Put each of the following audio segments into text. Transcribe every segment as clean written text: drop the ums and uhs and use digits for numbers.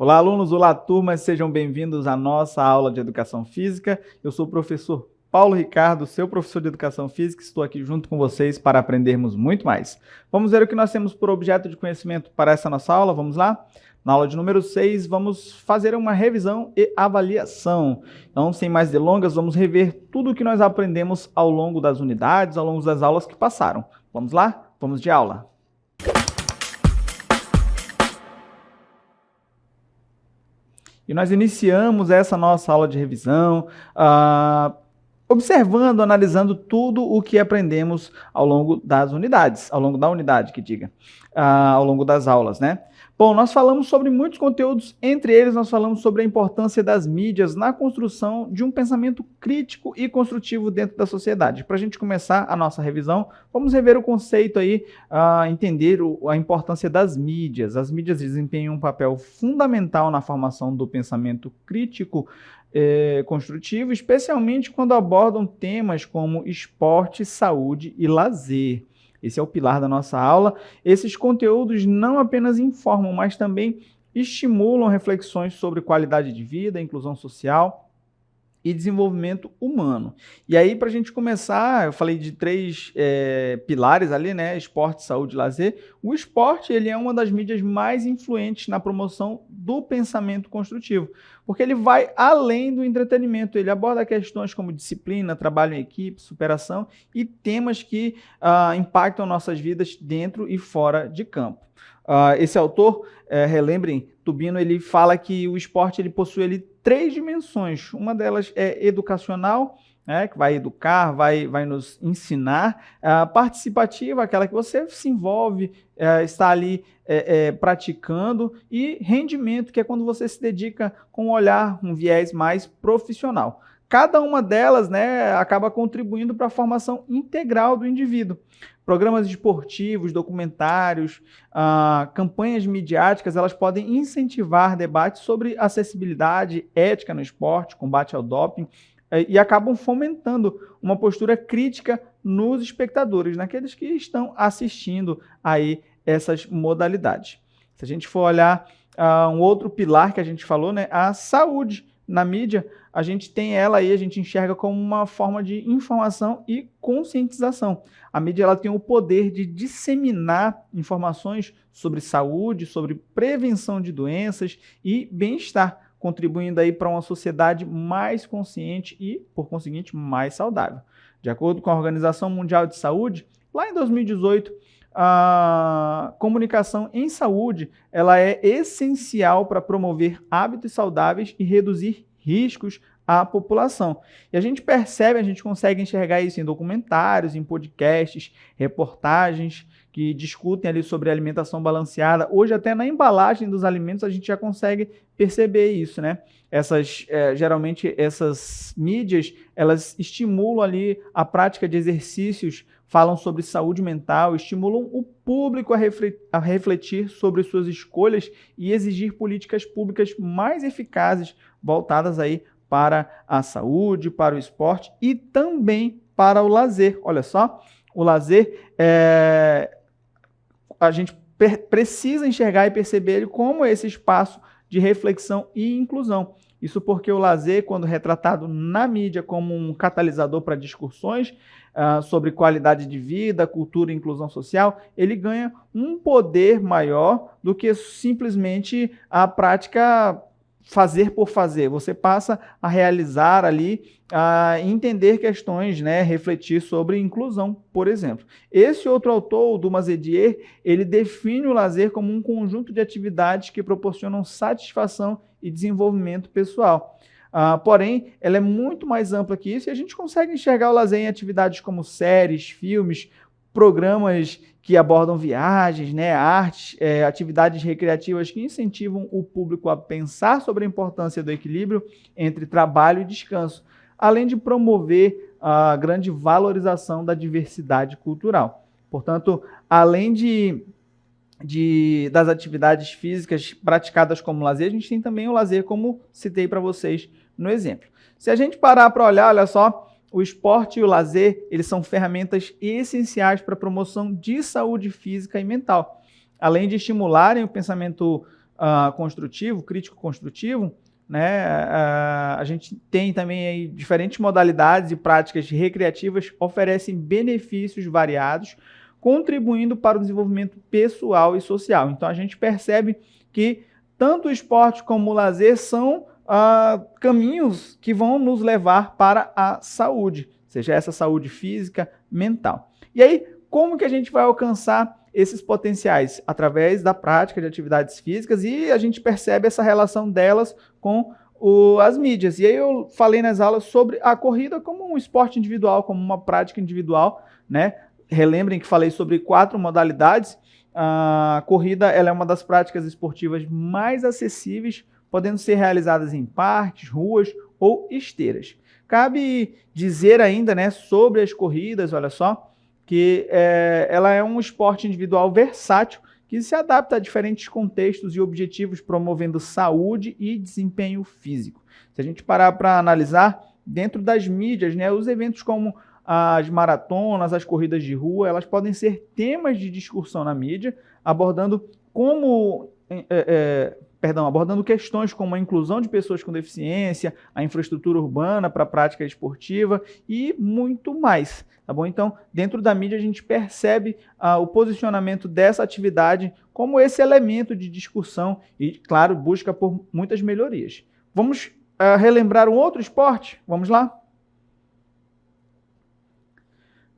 Olá, alunos, olá, turmas, sejam bem-vindos à nossa aula de Educação Física. Eu sou o professor Paulo Ricardo, seu professor de Educação Física, estou aqui junto com vocês para aprendermos muito mais. Vamos ver o que nós temos por objeto de conhecimento para essa nossa aula, vamos lá? Na aula de número 6, vamos fazer uma revisão e avaliação. Então, sem mais delongas, vamos rever tudo o que nós aprendemos ao longo das unidades, ao longo das aulas que passaram. Vamos lá? Vamos de aula. E nós iniciamos essa nossa aula de revisão, observando, analisando tudo o que aprendemos ao longo das unidades, ao longo da unidade, ao longo das aulas, né? Bom, nós falamos sobre muitos conteúdos, entre eles nós falamos sobre a importância das mídias na construção de um pensamento crítico e construtivo dentro da sociedade. Para a gente começar a nossa revisão, vamos rever o conceito aí, entender a importância das mídias. As mídias desempenham um papel fundamental na formação do pensamento crítico construtivo, especialmente quando abordam temas como esporte, saúde e lazer. Esse é o pilar da nossa aula. Esses conteúdos não apenas informam, mas também estimulam reflexões sobre qualidade de vida, inclusão social e desenvolvimento humano. E aí, para a gente começar, eu falei de três pilares ali, né? Esporte, saúde e lazer. O esporte, ele é uma das mídias mais influentes na promoção do pensamento construtivo, porque ele vai além do entretenimento, ele aborda questões como disciplina, trabalho em equipe, superação e temas que impactam nossas vidas dentro e fora de campo. Esse autor, relembrem, Tubino, ele fala que o esporte ele possui três dimensões. Uma delas é educacional, que vai educar, vai nos ensinar. Participativa, aquela que você se envolve, está ali praticando. E rendimento, que é quando você se dedica com um olhar, um viés mais profissional. Cada uma delas, acaba contribuindo para a formação integral do indivíduo. Programas esportivos, documentários, campanhas midiáticas, elas podem incentivar debates sobre acessibilidade, ética no esporte, combate ao doping, e acabam fomentando uma postura crítica nos espectadores, naqueles que estão assistindo aí essas modalidades. Se a gente for olhar um outro pilar que a gente falou, a saúde na mídia, a gente tem ela aí, a gente enxerga como uma forma de informação e conscientização. A mídia ela tem o poder de disseminar informações sobre saúde, sobre prevenção de doenças e bem-estar, contribuindo aí para uma sociedade mais consciente e, por conseguinte, mais saudável. De acordo com a Organização Mundial de Saúde, lá em 2018, a comunicação em saúde ela é essencial para promover hábitos saudáveis e reduzir riscos à população. E a gente percebe, a gente consegue enxergar isso em documentários, em podcasts, reportagens que discutem ali sobre alimentação balanceada. Hoje até na embalagem dos alimentos a gente já consegue perceber isso, né? Geralmente essas mídias, elas estimulam ali a prática de exercícios, falam sobre saúde mental, estimulam o público a refletir sobre suas escolhas e exigir políticas públicas mais eficazes, voltadas aí para a saúde, para o esporte e também para o lazer. Olha só, o lazer, a gente precisa enxergar e perceber ele como esse espaço de reflexão e inclusão. Isso porque o lazer, quando retratado na mídia como um catalisador para discussões sobre qualidade de vida, cultura e inclusão social, ele ganha um poder maior do que simplesmente a prática fazer por fazer. Você passa a realizar ali, a entender questões, refletir sobre inclusão, por exemplo. Esse outro autor, o Dumas Edier, ele define o lazer como um conjunto de atividades que proporcionam satisfação e desenvolvimento pessoal. Porém, ela é muito mais ampla que isso e a gente consegue enxergar o lazer em atividades como séries, filmes, programas que abordam viagens, artes, atividades recreativas que incentivam o público a pensar sobre a importância do equilíbrio entre trabalho e descanso, além de promover a grande valorização da diversidade cultural. Portanto, além das atividades físicas praticadas como lazer, a gente tem também o lazer, como citei para vocês no exemplo. Se a gente parar para olhar, olha só, o esporte e o lazer, eles são ferramentas essenciais para a promoção de saúde física e mental. Além de estimularem o pensamento construtivo, crítico construtivo, né? A gente tem também aí diferentes modalidades e práticas recreativas oferecem benefícios variados, contribuindo para o desenvolvimento pessoal e social. Então, a gente percebe que tanto o esporte como o lazer são caminhos que vão nos levar para a saúde, seja essa saúde física, mental. E aí, como que a gente vai alcançar esses potenciais? Através da prática de atividades físicas, e a gente percebe essa relação delas com as mídias. E aí eu falei nas aulas sobre a corrida como um esporte individual, como uma prática individual, né? Relembrem que falei sobre 4 modalidades. A corrida ela é uma das práticas esportivas mais acessíveis, podendo ser realizadas em parques, ruas ou esteiras. Cabe dizer ainda, né, sobre as corridas, olha só, que ela é um esporte individual versátil que se adapta a diferentes contextos e objetivos, promovendo saúde e desempenho físico. Se a gente parar para analisar, dentro das mídias, né, os eventos como as maratonas, as corridas de rua, elas podem ser temas de discussão na mídia, abordando abordando questões como a inclusão de pessoas com deficiência, a infraestrutura urbana para a prática esportiva e muito mais, tá bom? Então, dentro da mídia a gente percebe o posicionamento dessa atividade como esse elemento de discussão e, claro, busca por muitas melhorias. Vamos relembrar um outro esporte? Vamos lá?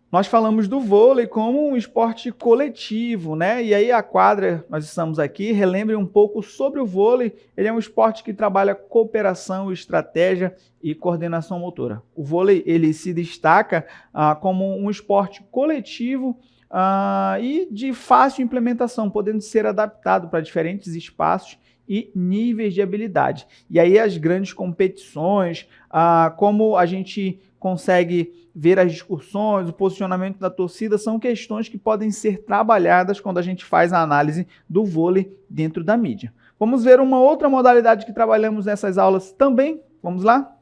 Nós falamos do vôlei como um esporte coletivo, né? E aí a quadra, nós estamos aqui, relembre um pouco sobre o vôlei. Ele é um esporte que trabalha cooperação, estratégia e coordenação motora. O vôlei, ele se destaca como um esporte coletivo e de fácil implementação, podendo ser adaptado para diferentes espaços e níveis de habilidade. E aí as grandes competições, como a gente consegue ver as discussões, o posicionamento da torcida, são questões que podem ser trabalhadas quando a gente faz a análise do vôlei dentro da mídia. Vamos ver uma outra modalidade que trabalhamos nessas aulas também. Vamos lá?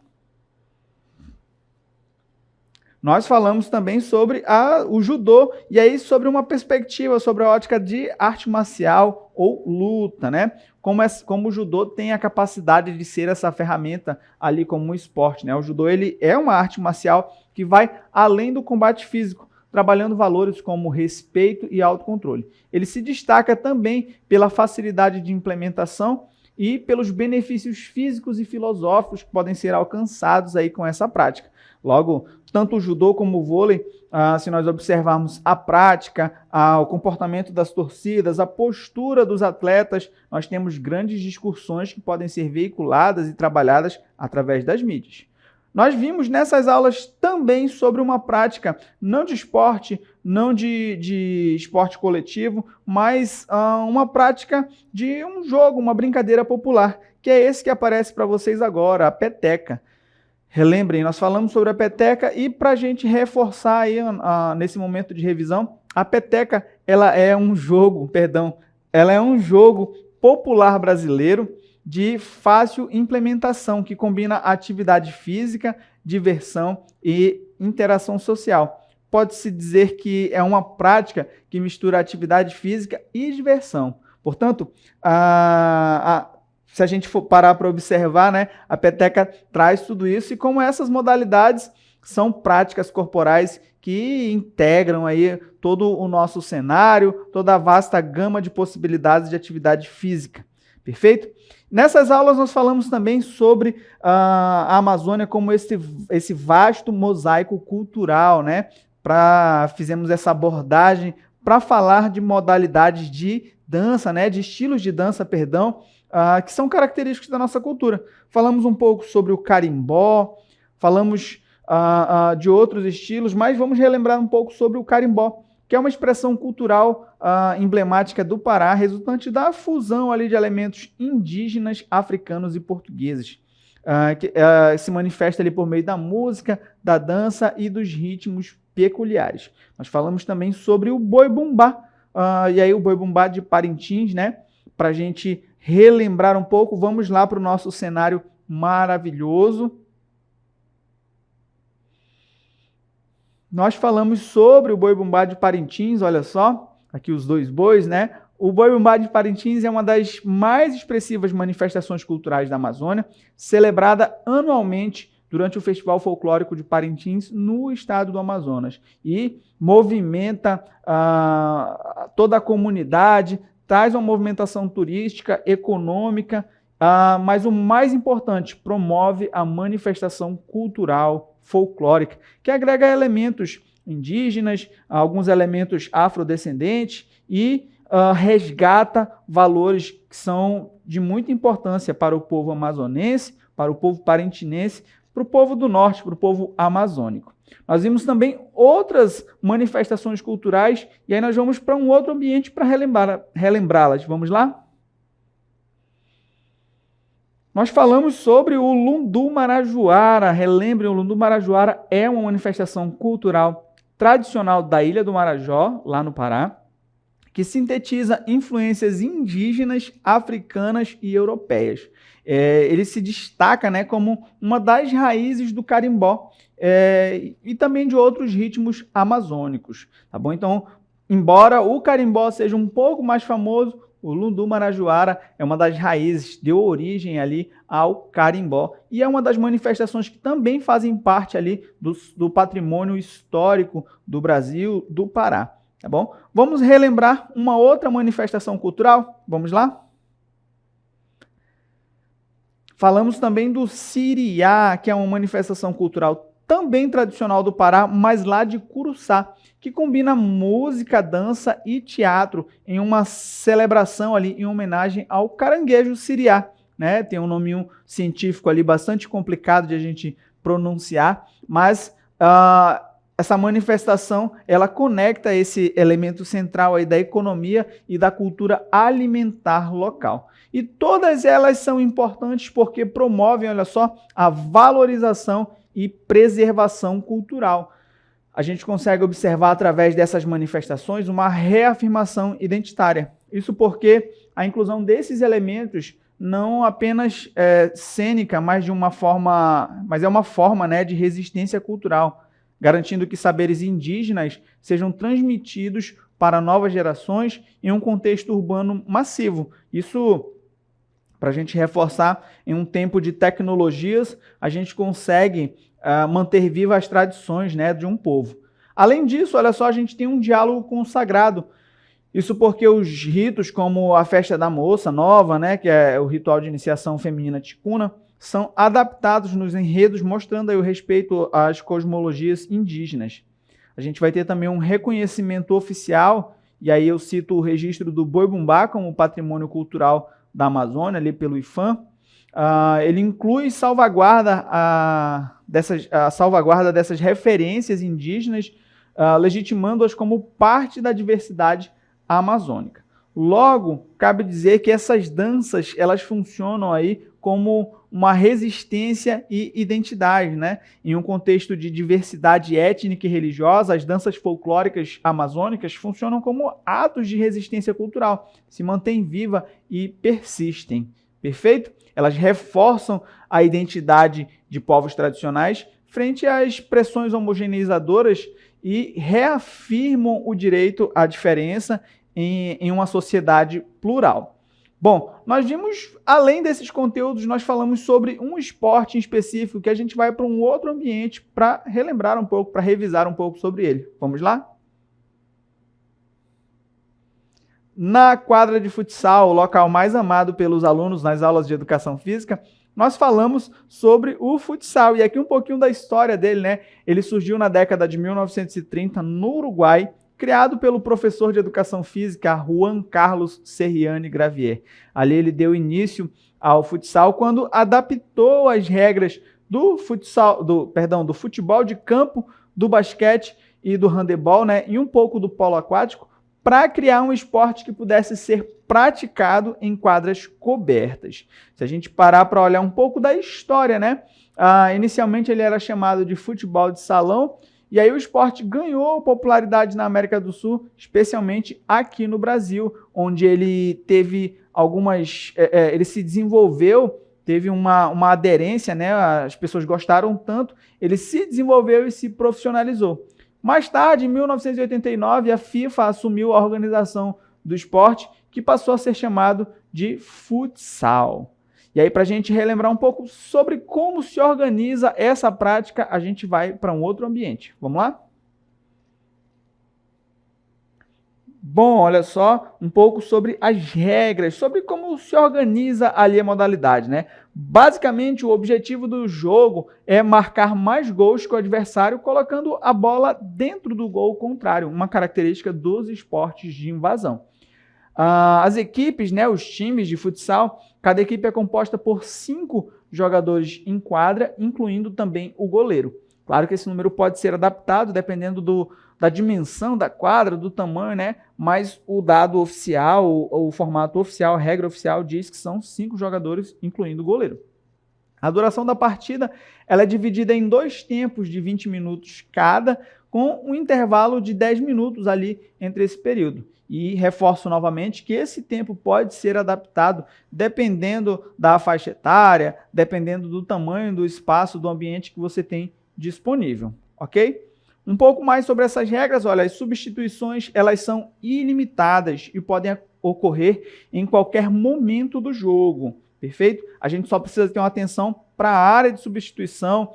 Nós falamos também sobre o judô, e aí sobre uma perspectiva, sobre a ótica de arte marcial ou luta, né? Como o judô tem a capacidade de ser essa ferramenta ali como um esporte, né? O judô ele é uma arte marcial que vai além do combate físico, trabalhando valores como respeito e autocontrole. Ele se destaca também pela facilidade de implementação e pelos benefícios físicos e filosóficos que podem ser alcançados aí com essa prática. Logo, tanto o judô como o vôlei, se nós observarmos a prática, o comportamento das torcidas, a postura dos atletas, nós temos grandes discussões que podem ser veiculadas e trabalhadas através das mídias. Nós vimos nessas aulas também sobre uma prática não de esporte, não de esporte coletivo, mas uma prática de um jogo, uma brincadeira popular, que é esse que aparece para vocês agora, a peteca. Relembrem, nós falamos sobre a peteca e para a gente reforçar aí nesse momento de revisão, a peteca ela é um jogo popular brasileiro de fácil implementação, que combina atividade física, diversão e interação social. Pode-se dizer que é uma prática que mistura atividade física e diversão. Portanto, se a gente for parar para observar, né, a peteca traz tudo isso, e como essas modalidades são práticas corporais que integram aí todo o nosso cenário, toda a vasta gama de possibilidades de atividade física. Perfeito? Nessas aulas nós falamos também sobre a Amazônia como esse vasto mosaico cultural, né? Fizemos essa abordagem para falar de modalidades de dança, né? De estilos de dança, perdão, que são característicos da nossa cultura. Falamos um pouco sobre o carimbó, falamos de outros estilos, mas vamos relembrar um pouco sobre o carimbó, que é uma expressão cultural emblemática do Pará, resultante da fusão ali de elementos indígenas, africanos e portugueses, que se manifesta ali por meio da música, da dança e dos ritmos peculiares. Nós falamos também sobre o boi-bumbá, e aí o boi-bumbá de Parintins, né? Para a gente relembrar um pouco, vamos lá para o nosso cenário maravilhoso. Nós falamos sobre o boi-bumbá de Parintins, olha só, aqui os dois bois, né? O Boi-Bumbá de Parintins é uma das mais expressivas manifestações culturais da Amazônia, celebrada anualmente durante o Festival Folclórico de Parintins, no estado do Amazonas. E movimenta toda a comunidade, traz uma movimentação turística, econômica, mas o mais importante, promove a manifestação cultural folclórica, que agrega elementos indígenas, alguns elementos afrodescendentes e resgata valores que são de muita importância para o povo amazonense, para o povo parintinense, para o povo do norte, para o povo amazônico. Nós vimos também outras manifestações culturais e aí nós vamos para um outro ambiente para relembrá-las. Vamos lá? Nós falamos sobre o Lundu Marajoara. Relembrem, o Lundu Marajoara é uma manifestação cultural tradicional da Ilha do Marajó, lá no Pará, que sintetiza influências indígenas, africanas e europeias. Ele se destaca, né, como uma das raízes do carimbó e também de outros ritmos amazônicos. Tá bom? Então, embora o carimbó seja um pouco mais famoso, o Lundu Marajoara é uma das raízes, deu origem ali ao carimbó e é uma das manifestações que também fazem parte ali do patrimônio histórico do Brasil, do Pará. Tá bom? Vamos relembrar uma outra manifestação cultural? Vamos lá? Falamos também do Siriá, que é uma manifestação cultural também tradicional do Pará, mas lá de Curuçá, que combina música, dança e teatro em uma celebração ali em homenagem ao caranguejo siriá, né? Tem um nominho científico ali bastante complicado de a gente pronunciar, mas essa manifestação, ela conecta esse elemento central aí da economia e da cultura alimentar local. E todas elas são importantes porque promovem, olha só, a valorização e preservação cultural. A gente consegue observar através dessas manifestações uma reafirmação identitária. Isso porque a inclusão desses elementos não apenas cênica, mas é uma forma, né, de resistência cultural, garantindo que saberes indígenas sejam transmitidos para novas gerações em um contexto urbano massivo. Isso, para a gente reforçar, em um tempo de tecnologias, a gente consegue manter vivas as tradições, né, de um povo. Além disso, olha só, a gente tem um diálogo com o sagrado. Isso porque os ritos, como a festa da moça nova, né, que é o ritual de iniciação feminina ticuna, são adaptados nos enredos, mostrando aí o respeito às cosmologias indígenas. A gente vai ter também um reconhecimento oficial, e aí eu cito o registro do Boi-Bumbá como patrimônio cultural da Amazônia, ali pelo IPHAN. Ele inclui a salvaguarda dessas referências indígenas, legitimando-as como parte da diversidade amazônica. Logo, cabe dizer que essas danças, elas funcionam aí como uma resistência e identidade, né? Em um contexto de diversidade étnica e religiosa, as danças folclóricas amazônicas funcionam como atos de resistência cultural, se mantêm vivas e persistem. Perfeito? Elas reforçam a identidade de povos tradicionais frente às pressões homogeneizadoras e reafirmam o direito à diferença em uma sociedade plural. Bom, nós vimos, além desses conteúdos, nós falamos sobre um esporte em específico que a gente vai para um outro ambiente para relembrar um pouco, para revisar um pouco sobre ele. Vamos lá? Na quadra de futsal, o local mais amado pelos alunos nas aulas de educação física, nós falamos sobre o futsal. E aqui um pouquinho da história dele, né? Ele surgiu na década de 1930 no Uruguai, criado pelo professor de educação física Juan Carlos Serriani Gravier. Ali ele deu início ao futsal quando adaptou as regras do futebol de campo, do basquete e do handebol, né, e um pouco do polo aquático, para criar um esporte que pudesse ser praticado em quadras cobertas. Se a gente parar para olhar um pouco da história, né, inicialmente ele era chamado de futebol de salão, e aí o esporte ganhou popularidade na América do Sul, especialmente aqui no Brasil, onde ele teve ele se desenvolveu, teve uma aderência, né? As pessoas gostaram tanto, ele se desenvolveu e se profissionalizou. Mais tarde, em 1989, a FIFA assumiu a organização do esporte, que passou a ser chamado de futsal. E aí, para a gente relembrar um pouco sobre como se organiza essa prática, a gente vai para um outro ambiente. Vamos lá? Bom, olha só um pouco sobre as regras, sobre como se organiza ali a modalidade, né? Basicamente, o objetivo do jogo é marcar mais gols que o adversário, colocando a bola dentro do gol contrário, uma característica dos esportes de invasão. As equipes, né, os times de futsal, cada equipe é composta por 5 jogadores em quadra, incluindo também o goleiro. Claro que esse número pode ser adaptado dependendo da dimensão da quadra, do tamanho, né? Mas o dado oficial, o formato oficial, a regra oficial diz que são 5 jogadores, incluindo o goleiro. A duração da partida ela é dividida em 2 tempos de 20 minutos cada, com um intervalo de 10 minutos ali entre esse período. E reforço novamente que esse tempo pode ser adaptado dependendo da faixa etária, dependendo do tamanho do espaço, do ambiente que você tem disponível, ok? Um pouco mais sobre essas regras, olha, as substituições elas são ilimitadas e podem ocorrer em qualquer momento do jogo, perfeito? A gente só precisa ter uma atenção para a área de substituição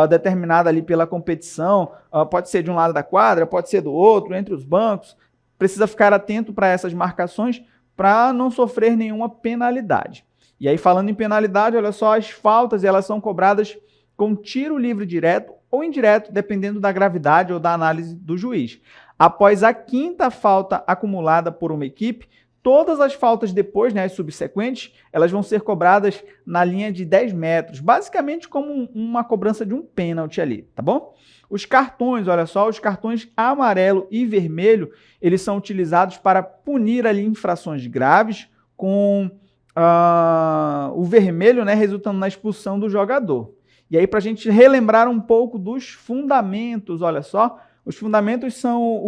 determinada ali pela competição, pode ser de um lado da quadra, pode ser do outro, entre os bancos, precisa ficar atento para essas marcações para não sofrer nenhuma penalidade. E aí falando em penalidade, olha só, as faltas elas são cobradas com tiro livre direto ou indireto, dependendo da gravidade ou da análise do juiz. Após a 5ª falta acumulada por uma equipe, todas as faltas depois, né, as subsequentes, elas vão ser cobradas na linha de 10 metros, basicamente como uma cobrança de um pênalti ali, tá bom? Os cartões, olha só, os cartões amarelo e vermelho, eles são utilizados para punir ali infrações graves, com o vermelho, né, resultando na expulsão do jogador. E aí, para a gente relembrar um pouco dos fundamentos, olha só, os fundamentos são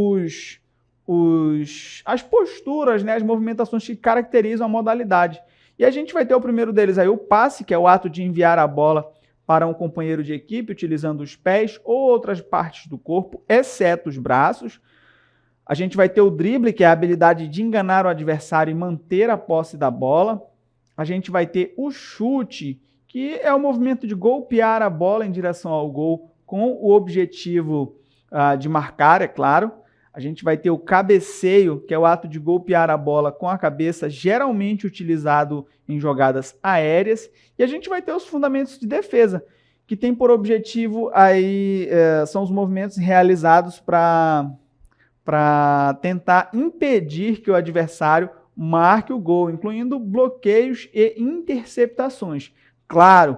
as posturas, né, as movimentações que caracterizam a modalidade. E a gente vai ter o primeiro deles aí, o passe, que é o ato de enviar a bola para um companheiro de equipe, utilizando os pés ou outras partes do corpo, exceto os braços. A gente vai ter o drible, que é a habilidade de enganar o adversário e manter a posse da bola. A gente vai ter o chute, que é o movimento de golpear a bola em direção ao gol com o objetivo de marcar, é claro. A gente vai ter o cabeceio, que é o ato de golpear a bola com a cabeça, geralmente utilizado em jogadas aéreas. E a gente vai ter os fundamentos de defesa, que tem por objetivo aí, são os movimentos realizados para tentar impedir que o adversário marque o gol, incluindo bloqueios e interceptações. Claro,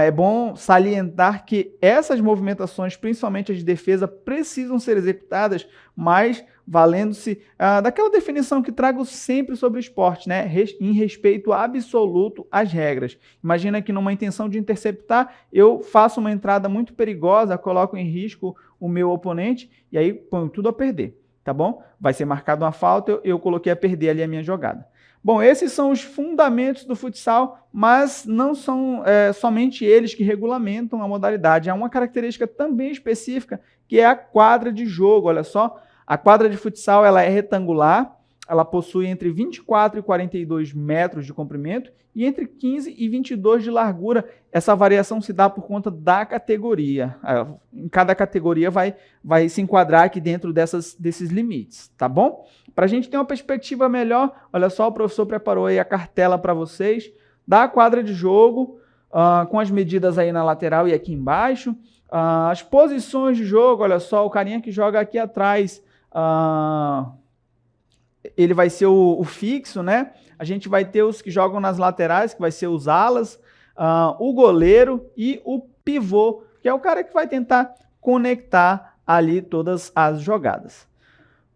é bom salientar que essas movimentações, principalmente as de defesa, precisam ser executadas, mas valendo-se daquela definição que trago sempre sobre o esporte, né? Em respeito absoluto às regras. Imagina que numa intenção de interceptar, eu faço uma entrada muito perigosa, coloco em risco o meu oponente e aí ponho tudo a perder, tá bom? Vai ser marcada uma falta, eu coloquei a perder ali a minha jogada. Bom, esses são os fundamentos do futsal, mas não são somente eles que regulamentam a modalidade. Há uma característica também específica, que é a quadra de jogo. Olha só, a quadra de futsal ela é retangular, ela possui entre 24 e 42 metros de comprimento e entre 15 e 22 de largura. Essa variação se dá por conta da categoria. Em cada categoria vai se enquadrar aqui dentro desses limites, tá bom? Para a gente ter uma perspectiva melhor, olha só, o professor preparou aí a cartela para vocês da quadra de jogo, com as medidas aí na lateral e aqui embaixo. As posições de jogo, olha só, o carinha que joga aqui atrás, ele vai ser o fixo, né? A gente vai ter os que jogam nas laterais, que vai ser os alas, o goleiro e o pivô, que é o cara que vai tentar conectar ali todas as jogadas.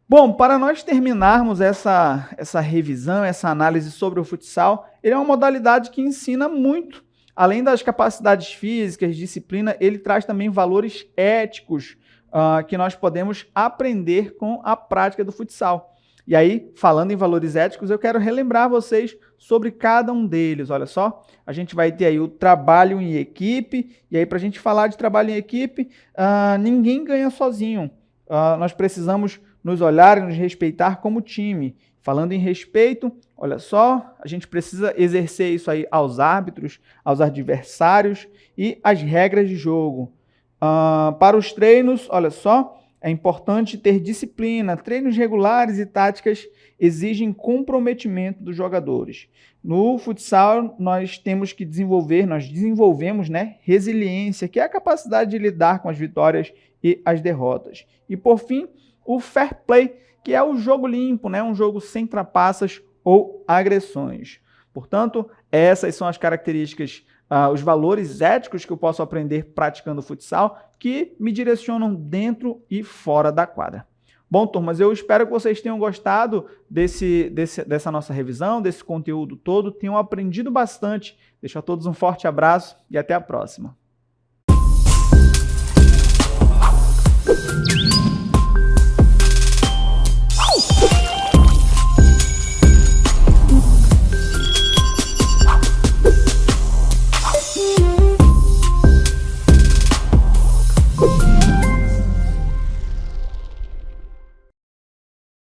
Bom, para nós terminarmos essa revisão, essa análise sobre o futsal, ele é uma modalidade que ensina muito. Além das capacidades físicas, disciplina, ele traz também valores éticos que nós podemos aprender com a prática do futsal. E aí, falando em valores éticos, eu quero relembrar vocês sobre cada um deles. Olha só, a gente vai ter aí o trabalho em equipe, e aí para a gente falar de trabalho em equipe, ninguém ganha sozinho. Nós precisamos nos olhar e nos respeitar como time. Falando em respeito, olha só, a gente precisa exercer isso aí aos árbitros, aos adversários e às regras de jogo. Para os treinos, olha só, é importante ter disciplina. Treinos regulares e táticas exigem comprometimento dos jogadores. No futsal, nós desenvolvemos, né, resiliência, que é a capacidade de lidar com as vitórias e as derrotas. E por fim, o fair play, que é o jogo limpo, né, um jogo sem trapaças ou agressões. Portanto, essas são as características, os valores éticos que eu posso aprender praticando futsal, que me direcionam dentro e fora da quadra. Bom, turmas, eu espero que vocês tenham gostado dessa nossa revisão, desse conteúdo todo, tenham aprendido bastante. Deixo a todos um forte abraço e até a próxima.